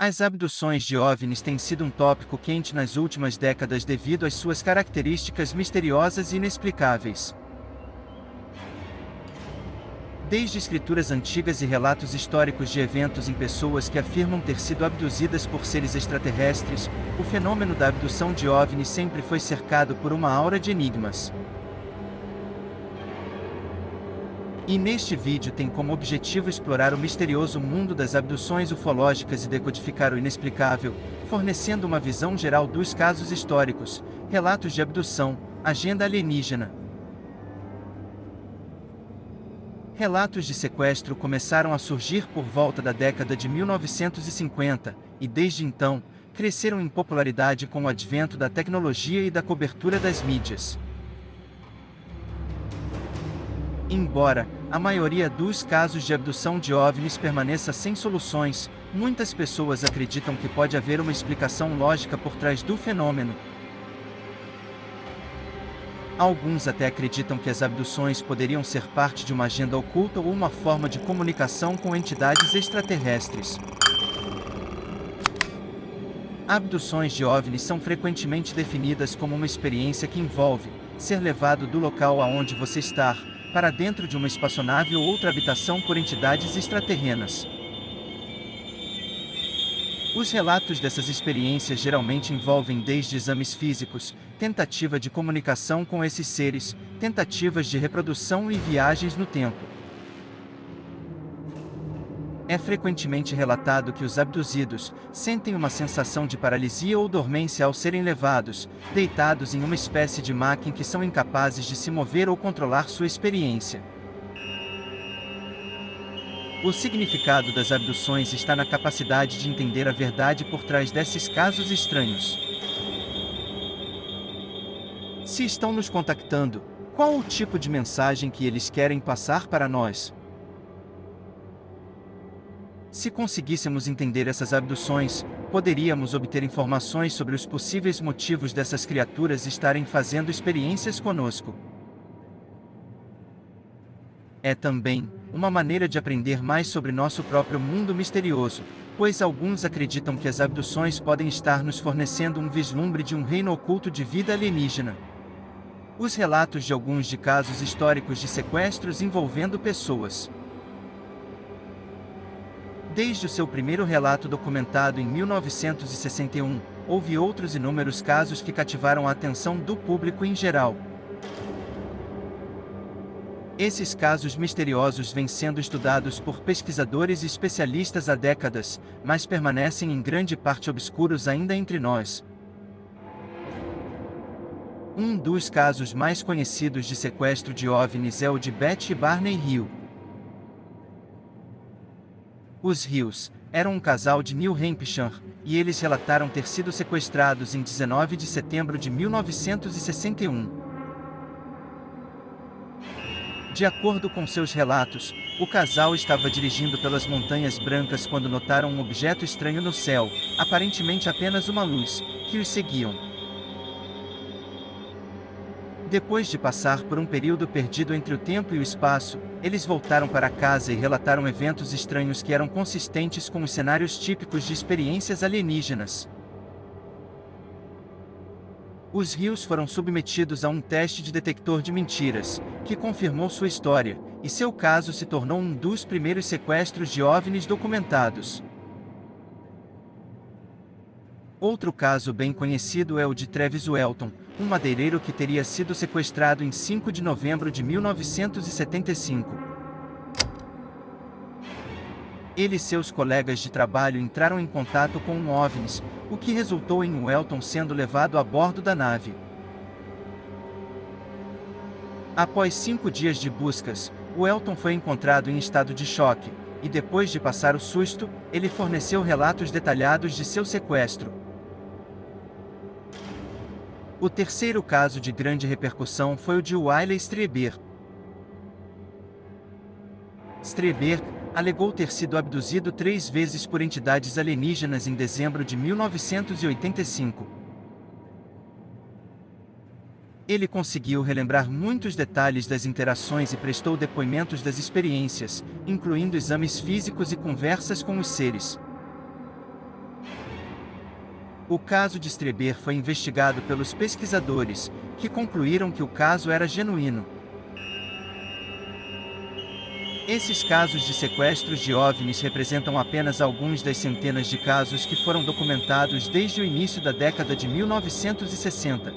As abduções de OVNIs têm sido um tópico quente nas últimas décadas devido às suas características misteriosas e inexplicáveis. Desde escrituras antigas e relatos históricos de eventos em pessoas que afirmam ter sido abduzidas por seres extraterrestres, o fenômeno da abdução de OVNIs sempre foi cercado por uma aura de enigmas. E neste vídeo tem como objetivo explorar o misterioso mundo das abduções ufológicas e decodificar o inexplicável, fornecendo uma visão geral dos casos históricos, relatos de abdução, agenda alienígena. Relatos de sequestro começaram a surgir por volta da década de 1950, e desde então, cresceram em popularidade com o advento da tecnologia e da cobertura das mídias. Embora a maioria dos casos de abdução de OVNIs permaneça sem soluções, muitas pessoas acreditam que pode haver uma explicação lógica por trás do fenômeno. Alguns até acreditam que as abduções poderiam ser parte de uma agenda oculta ou uma forma de comunicação com entidades extraterrestres. Abduções de OVNIs são frequentemente definidas como uma experiência que envolve ser levado do local aonde você está para dentro de uma espaçonave ou outra habitação por entidades extraterrenas. Os relatos dessas experiências geralmente envolvem desde exames físicos, tentativa de comunicação com esses seres, tentativas de reprodução e viagens no tempo. É frequentemente relatado que os abduzidos sentem uma sensação de paralisia ou dormência ao serem levados, deitados em uma espécie de máquina que são incapazes de se mover ou controlar sua experiência. O significado das abduções está na capacidade de entender a verdade por trás desses casos estranhos. Se estão nos contactando, qual o tipo de mensagem que eles querem passar para nós? Se conseguíssemos entender essas abduções, poderíamos obter informações sobre os possíveis motivos dessas criaturas estarem fazendo experiências conosco. É também uma maneira de aprender mais sobre nosso próprio mundo misterioso, pois alguns acreditam que as abduções podem estar nos fornecendo um vislumbre de um reino oculto de vida alienígena. Os relatos de alguns de casos históricos de sequestros envolvendo pessoas. Desde o seu primeiro relato documentado em 1961, houve outros inúmeros casos que cativaram a atenção do público em geral. Esses casos misteriosos vêm sendo estudados por pesquisadores e especialistas há décadas, mas permanecem em grande parte obscuros ainda entre nós. Um dos casos mais conhecidos de sequestro de OVNIs é o de Beth e Barney Hill. Os Hills eram um casal de New Hampshire, e eles relataram ter sido sequestrados em 19 de setembro de 1961. De acordo com seus relatos, o casal estava dirigindo pelas Montanhas Brancas quando notaram um objeto estranho no céu, aparentemente apenas uma luz, que os seguiam. Depois de passar por um período perdido entre o tempo e o espaço, eles voltaram para casa e relataram eventos estranhos que eram consistentes com os cenários típicos de experiências alienígenas. Os Hills foram submetidos a um teste de detector de mentiras, que confirmou sua história, e seu caso se tornou um dos primeiros sequestros de OVNIs documentados. Outro caso bem conhecido é o de Travis Welton, um madeireiro que teria sido sequestrado em 5 de novembro de 1975. Ele e seus colegas de trabalho entraram em contato com um OVNIs, o que resultou em Welton sendo levado a bordo da nave. Após 5 dias de buscas, Welton foi encontrado em estado de choque, e depois de passar o susto, ele forneceu relatos detalhados de seu sequestro. O terceiro caso de grande repercussão foi o de Wiley Strieber. Strieber alegou ter sido abduzido 3 vezes por entidades alienígenas em dezembro de 1985. Ele conseguiu relembrar muitos detalhes das interações e prestou depoimentos das experiências, incluindo exames físicos e conversas com os seres. O caso de Strieber foi investigado pelos pesquisadores, que concluíram que o caso era genuíno. Esses casos de sequestros de OVNIs representam apenas alguns das centenas de casos que foram documentados desde o início da década de 1960.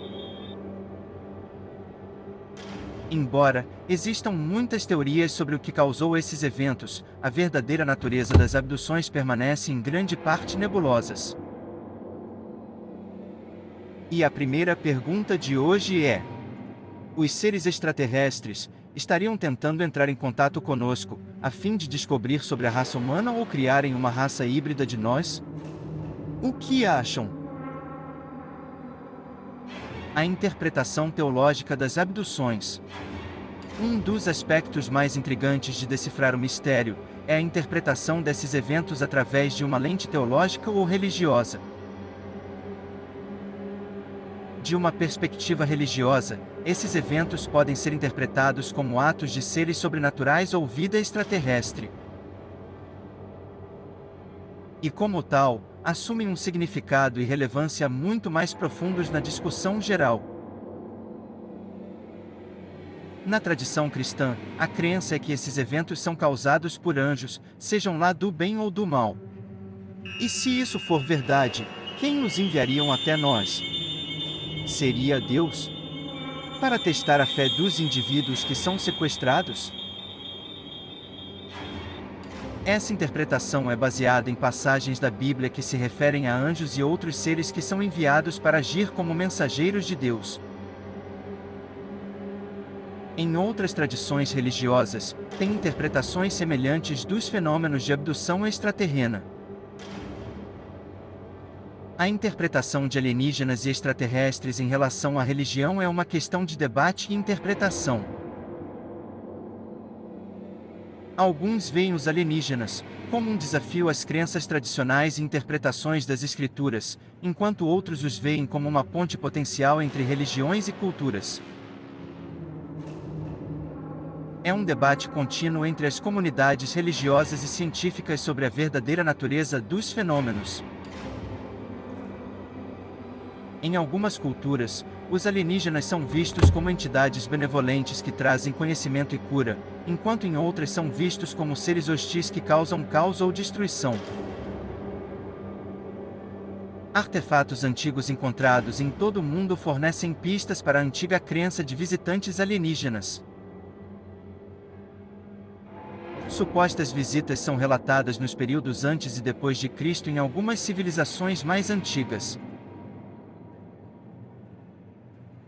Embora existam muitas teorias sobre o que causou esses eventos, a verdadeira natureza das abduções permanece em grande parte nebulosas. E a primeira pergunta de hoje é: os seres extraterrestres estariam tentando entrar em contato conosco, a fim de descobrir sobre a raça humana ou criarem uma raça híbrida de nós? O que acham? A interpretação teológica das abduções. Um dos aspectos mais intrigantes de decifrar o mistério é a interpretação desses eventos através de uma lente teológica ou religiosa. De uma perspectiva religiosa, esses eventos podem ser interpretados como atos de seres sobrenaturais ou vida extraterrestre. E como tal, assumem um significado e relevância muito mais profundos na discussão geral. Na tradição cristã, a crença é que esses eventos são causados por anjos, sejam lá do bem ou do mal. E se isso for verdade, quem os enviariam até nós? Seria Deus? Para testar a fé dos indivíduos que são sequestrados? Essa interpretação é baseada em passagens da Bíblia que se referem a anjos e outros seres que são enviados para agir como mensageiros de Deus. Em outras tradições religiosas, tem interpretações semelhantes dos fenômenos de abdução extraterrena. A interpretação de alienígenas e extraterrestres em relação à religião é uma questão de debate e interpretação. Alguns veem os alienígenas como um desafio às crenças tradicionais e interpretações das Escrituras, enquanto outros os veem como uma ponte potencial entre religiões e culturas. É um debate contínuo entre as comunidades religiosas e científicas sobre a verdadeira natureza dos fenômenos. Em algumas culturas, os alienígenas são vistos como entidades benevolentes que trazem conhecimento e cura, enquanto em outras são vistos como seres hostis que causam caos ou destruição. Artefatos antigos encontrados em todo o mundo fornecem pistas para a antiga crença de visitantes alienígenas. Supostas visitas são relatadas nos períodos antes e depois de Cristo em algumas civilizações mais antigas,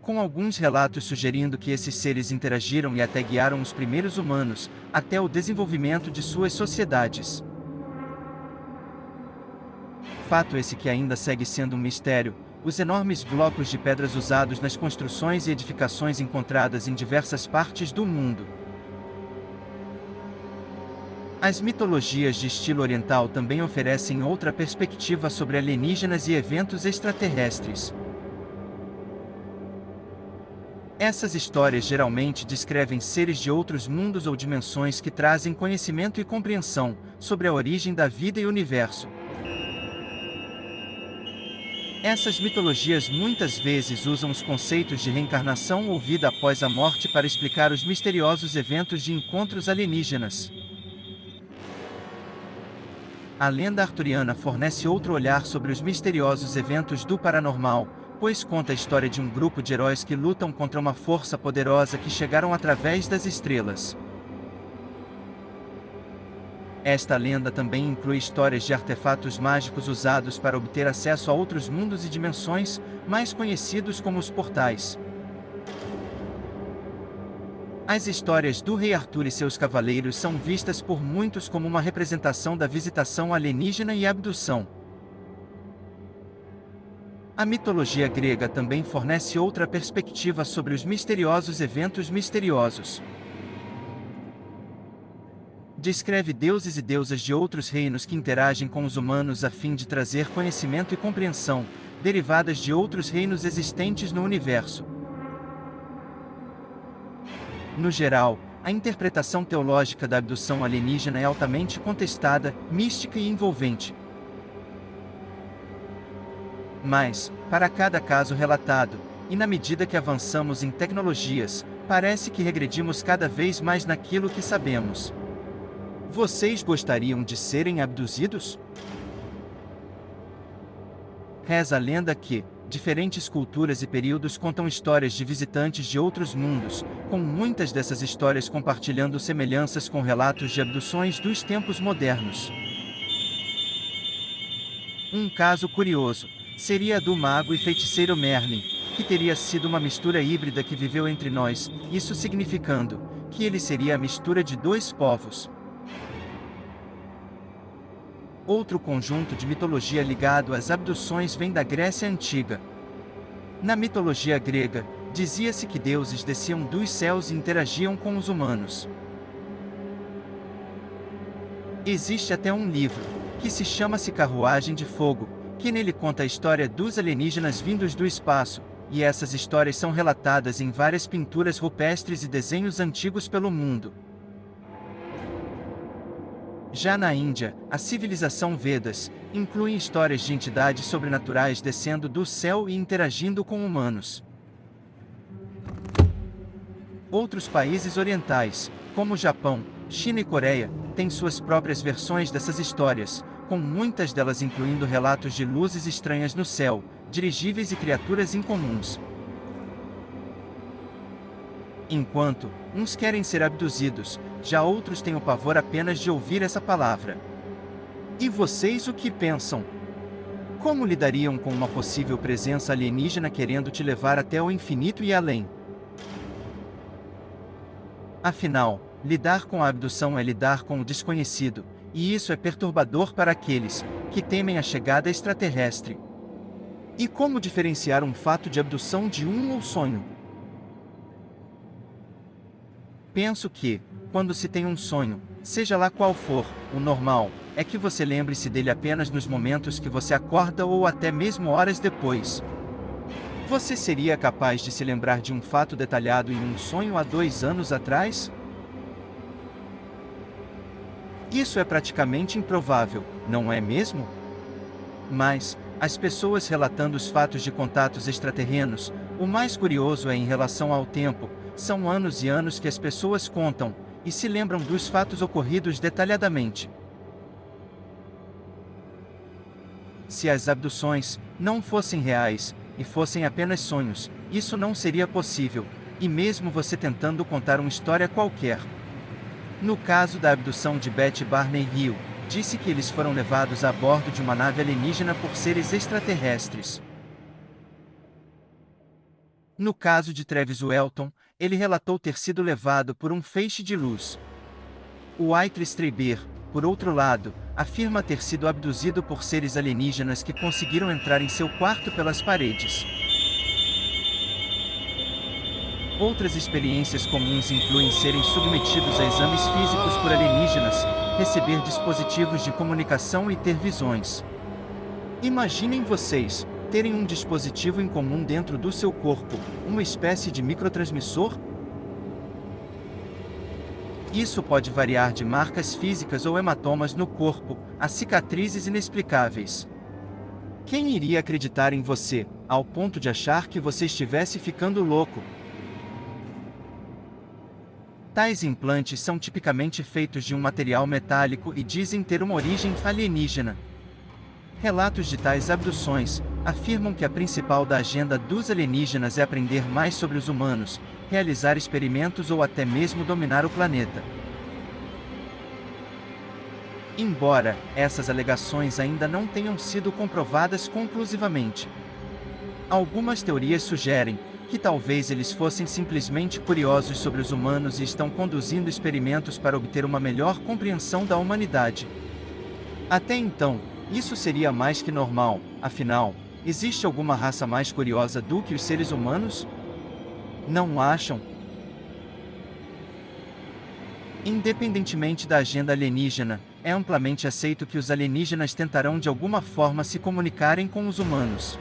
com alguns relatos sugerindo que esses seres interagiram e até guiaram os primeiros humanos, até o desenvolvimento de suas sociedades. Fato esse que ainda segue sendo um mistério: os enormes blocos de pedras usados nas construções e edificações encontradas em diversas partes do mundo. As mitologias de estilo oriental também oferecem outra perspectiva sobre alienígenas e eventos extraterrestres. Essas histórias geralmente descrevem seres de outros mundos ou dimensões que trazem conhecimento e compreensão sobre a origem da vida e universo. Essas mitologias muitas vezes usam os conceitos de reencarnação ou vida após a morte para explicar os misteriosos eventos de encontros alienígenas. A lenda arturiana fornece outro olhar sobre os misteriosos eventos do paranormal, pois conta a história de um grupo de heróis que lutam contra uma força poderosa que chegaram através das estrelas. Esta lenda também inclui histórias de artefatos mágicos usados para obter acesso a outros mundos e dimensões, mais conhecidos como os portais. As histórias do Rei Arthur e seus cavaleiros são vistas por muitos como uma representação da visitação alienígena e abdução. A mitologia grega também fornece outra perspectiva sobre os misteriosos eventos misteriosos. Descreve deuses e deusas de outros reinos que interagem com os humanos a fim de trazer conhecimento e compreensão, derivadas de outros reinos existentes no universo. No geral, a interpretação teológica da abdução alienígena é altamente contestada, mística e envolvente. Mas, para cada caso relatado, e na medida que avançamos em tecnologias, parece que regredimos cada vez mais naquilo que sabemos. Vocês gostariam de serem abduzidos? Reza a lenda que, diferentes culturas e períodos contam histórias de visitantes de outros mundos, com muitas dessas histórias compartilhando semelhanças com relatos de abduções dos tempos modernos. Um caso curioso seria a do mago e feiticeiro Merlin, que teria sido uma mistura híbrida que viveu entre nós, isso significando que ele seria a mistura de dois povos. Outro conjunto de mitologia ligado às abduções vem da Grécia Antiga. Na mitologia grega, dizia-se que deuses desciam dos céus e interagiam com os humanos. Existe até um livro, que se chama-se Carruagem de Fogo, que nele conta a história dos alienígenas vindos do espaço, e essas histórias são relatadas em várias pinturas rupestres e desenhos antigos pelo mundo. Já na Índia, a civilização Vedas inclui histórias de entidades sobrenaturais descendo do céu e interagindo com humanos. Outros países orientais, como Japão, China e Coreia, têm suas próprias versões dessas histórias, com muitas delas incluindo relatos de luzes estranhas no céu, dirigíveis e criaturas incomuns. Enquanto uns querem ser abduzidos, já outros têm o pavor apenas de ouvir essa palavra. E vocês o que pensam? Como lidariam com uma possível presença alienígena querendo te levar até o infinito e além? Afinal, lidar com a abdução é lidar com o desconhecido, e isso é perturbador para aqueles que temem a chegada extraterrestre. E como diferenciar um fato de abdução de um sonho? Penso que, quando se tem um sonho, seja lá qual for, o normal é que você lembre-se dele apenas nos momentos que você acorda ou até mesmo horas depois. Você seria capaz de se lembrar de um fato detalhado em um sonho há 2 anos atrás? Isso é praticamente improvável, não é mesmo? Mas, as pessoas relatando os fatos de contatos extraterrenos, o mais curioso é em relação ao tempo. São anos e anos que as pessoas contam, e se lembram dos fatos ocorridos detalhadamente. Se as abduções não fossem reais, e fossem apenas sonhos, isso não seria possível, e mesmo você tentando contar uma história qualquer. No caso da abdução de Betty Barney Hill, disse que eles foram levados a bordo de uma nave alienígena por seres extraterrestres. No caso de Travis Welton, ele relatou ter sido levado por um feixe de luz. O White Straber, por outro lado, afirma ter sido abduzido por seres alienígenas que conseguiram entrar em seu quarto pelas paredes. Outras experiências comuns incluem serem submetidos a exames físicos por alienígenas, receber dispositivos de comunicação e ter visões. Imaginem vocês terem um dispositivo em comum dentro do seu corpo, uma espécie de microtransmissor? Isso pode variar de marcas físicas ou hematomas no corpo, a cicatrizes inexplicáveis. Quem iria acreditar em você, ao ponto de achar que você estivesse ficando louco? Tais implantes são tipicamente feitos de um material metálico e dizem ter uma origem alienígena. Relatos de tais abduções afirmam que a principal da agenda dos alienígenas é aprender mais sobre os humanos, realizar experimentos ou até mesmo dominar o planeta. Embora essas alegações ainda não tenham sido comprovadas conclusivamente, algumas teorias sugerem que talvez eles fossem simplesmente curiosos sobre os humanos e estão conduzindo experimentos para obter uma melhor compreensão da humanidade. Até então, isso seria mais que normal, afinal, existe alguma raça mais curiosa do que os seres humanos? Não acham? Independentemente da agenda alienígena, é amplamente aceito que os alienígenas tentarão de alguma forma se comunicarem com os humanos.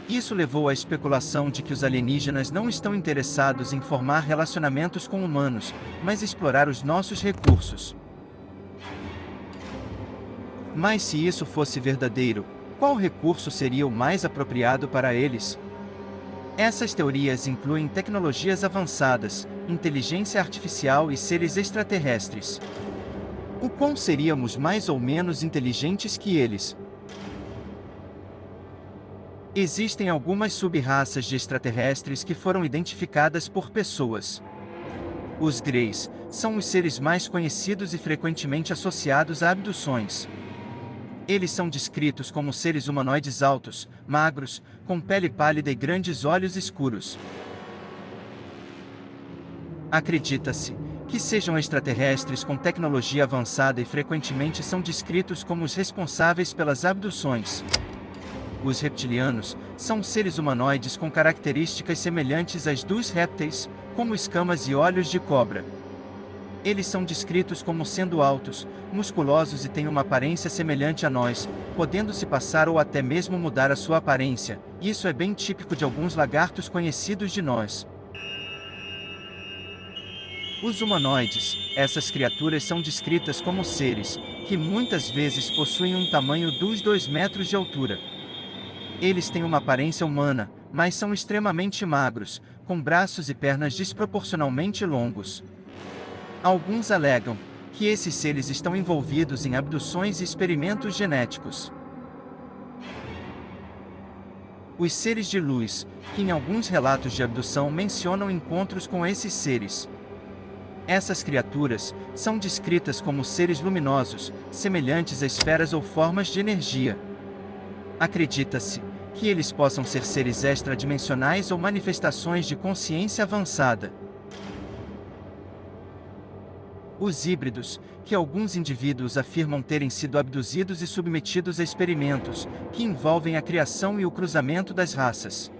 Isso levou à especulação de que os alienígenas não estão interessados em formar relacionamentos com humanos, mas explorar os nossos recursos. Mas se isso fosse verdadeiro, Qual recurso seria o mais apropriado para eles? Essas teorias incluem tecnologias avançadas, inteligência artificial e seres extraterrestres. O quão seríamos mais ou menos inteligentes que eles? Existem algumas sub-raças de extraterrestres que foram identificadas por pessoas. Os Greys são os seres mais conhecidos e frequentemente associados a abduções. Eles são descritos como seres humanoides altos, magros, com pele pálida e grandes olhos escuros. Acredita-se que sejam extraterrestres com tecnologia avançada e frequentemente são descritos como os responsáveis pelas abduções. Os reptilianos são seres humanoides com características semelhantes às dos répteis, como escamas e olhos de cobra. Eles são descritos como sendo altos, musculosos e têm uma aparência semelhante a nós, podendo se passar ou até mesmo mudar a sua aparência. Isso é bem típico de alguns lagartos conhecidos de nós. Os humanoides, essas criaturas são descritas como seres que muitas vezes possuem um tamanho dos 2 metros de altura. Eles têm uma aparência humana, mas são extremamente magros, com braços e pernas desproporcionalmente longos. Alguns alegam que esses seres estão envolvidos em abduções e experimentos genéticos. Os seres de luz, que em alguns relatos de abdução mencionam encontros com esses seres. Essas criaturas são descritas como seres luminosos, semelhantes a esferas ou formas de energia. Acredita-se que eles possam ser seres extradimensionais ou manifestações de consciência avançada. Os híbridos, que alguns indivíduos afirmam terem sido abduzidos e submetidos a experimentos, que envolvem a criação e o cruzamento das raças.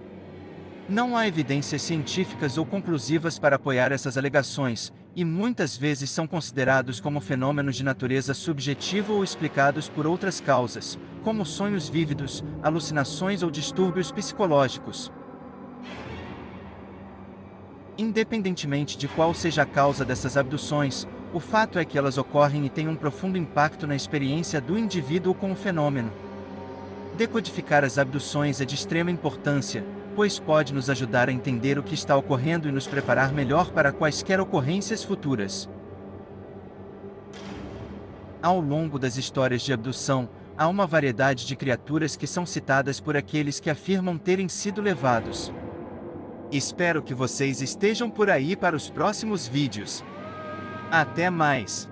Não há evidências científicas ou conclusivas para apoiar essas alegações, e muitas vezes são considerados como fenômenos de natureza subjetiva ou explicados por outras causas, como sonhos vívidos, alucinações ou distúrbios psicológicos. Independentemente de qual seja a causa dessas abduções, o fato é que elas ocorrem e têm um profundo impacto na experiência do indivíduo com o fenômeno. Decodificar as abduções é de extrema importância, pois pode nos ajudar a entender o que está ocorrendo e nos preparar melhor para quaisquer ocorrências futuras. Ao longo das histórias de abdução, há uma variedade de criaturas que são citadas por aqueles que afirmam terem sido levados. Espero que vocês estejam por aí para os próximos vídeos. Até mais!